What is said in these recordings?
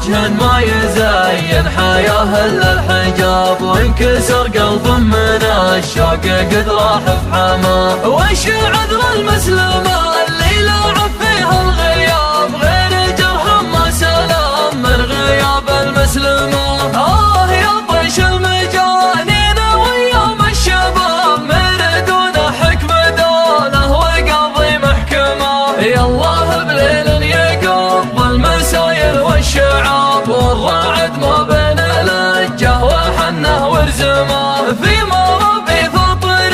وجه ما يزين حياه الا الحجاب، وانكسر قلب من الشوق قد راح في حماه. وش عذر المسلمه اللي لاعب فيها الغياب، غير جرح ما سلام من غياب المسلمه. يا طيش المجانين ويوم الشباب، مردون حكم دوله وقاضي محكمه. يا الله بليل يقض المساير والشعاب، والرعد ما بين لجه وحنه ورزمه. في مرابي فطر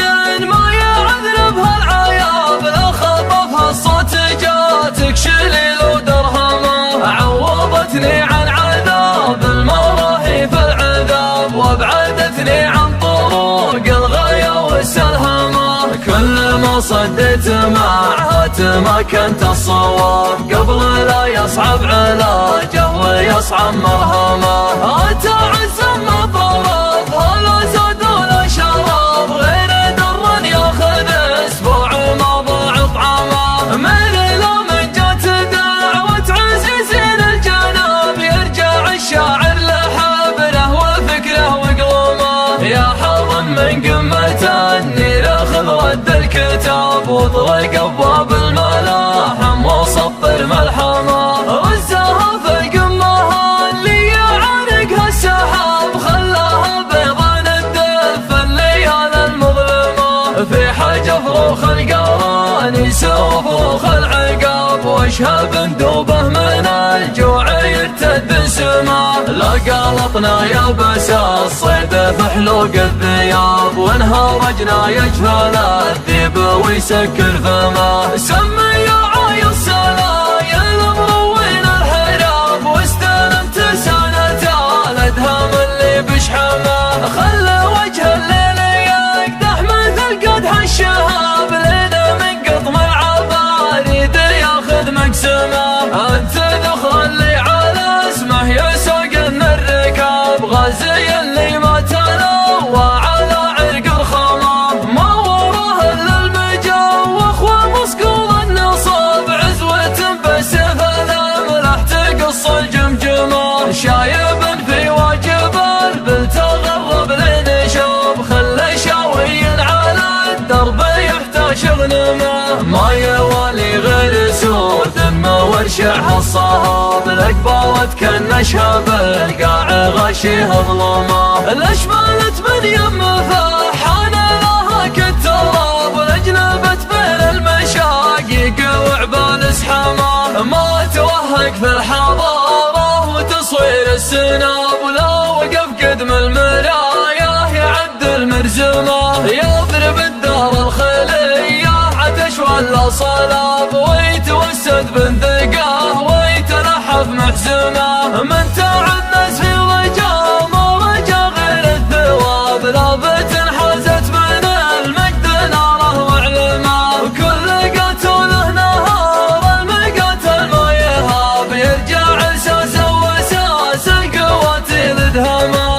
ما يعذر بهالعياب، لو خطفها الصوت جاتك شليل ودرهمه. عوضتني عن عذاب المراهي في العذاب، وابعدتني عن طرق الغاية والسلهمه. كل ما صدت معها تمكنت الصواب، قبل لا يصعب علاجه ويصعب مرهمه. تعز ما طرف هلا زاد ولا شراب، غير در ياخذ اسبوع ما ضاع طعامه. من لما جات دعوة عزيزين الجناب، يرجع الشاعر لحبره وفكره وقلومه. يا حرم من قمة النيل خذ رد الكتاب، واطرق ابواب الملاحم وصبر ملحمه. رزها في القمه اللي يعانقها السحاب، خلاها بيضا الدف الليالي المظلمه. في حج فروخ القرانيس وفروخ العقاب، واشهى بندوبه من الجوع يرتد سماه. لا قلطنا يا بس الصيد في حلوق الثياب، وانهرجنا يجهل الذيب ويسكر فماه. سمي يا عاي السلايل مروين الحراب، واستلمت سنة الادهام اللي بشحمه. خلى وجه الليل يقدح مثل قدح الشهاب، لنا من قطم العباريد ياخذ مقسمه. انت ذخر اللي على اسمه يسوق الركاب، غازي اللي ما تلوى على عرق الخمام. ما وراه الا المجوخ ومصقول النصاب، عزوة بسيف الاملاح تقص الجمجمه. شايب في واجب البل تغرب لنشاب، خلى شاوي على الدرب يحتاج غنمه. ما يوالي غير سوء ثم ورشعها الصهاب، الاقبالت كالنشهى بالقاع غشيها ظلمه. الاشمالت من يم فحان لها كالتراب، والاجنبت بين المشاقيق وعبال اسحمه. ما توهق في الحضاره وتصوير السناب، ولو وقف قدم المرايه يعدل مرزمه. يضرب الدار الخليه عتش ولا صلاب، ويتوسد بندقه ويتلحف محزمه. من تعنس في رجا ما رجا غير الثواب، لابت حازت من المجد ناره وعلمه. وكل قاتل نهار المقاتل ما يهاب، يرجع اساسه واساس القواتل ادهمه.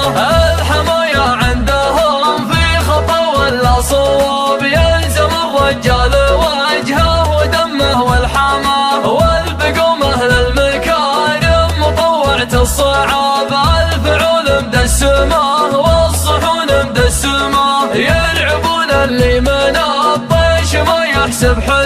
الحمايا عندهم في خطا ولا صواب، يلزم الرجال وجهه ودمه والحماه. والبقوم اهل المكارم مطوعة الصعاب، الفعول مدسمه والصحون مدسمه. يلعبون اللي من الطيش ما يحسب حساب.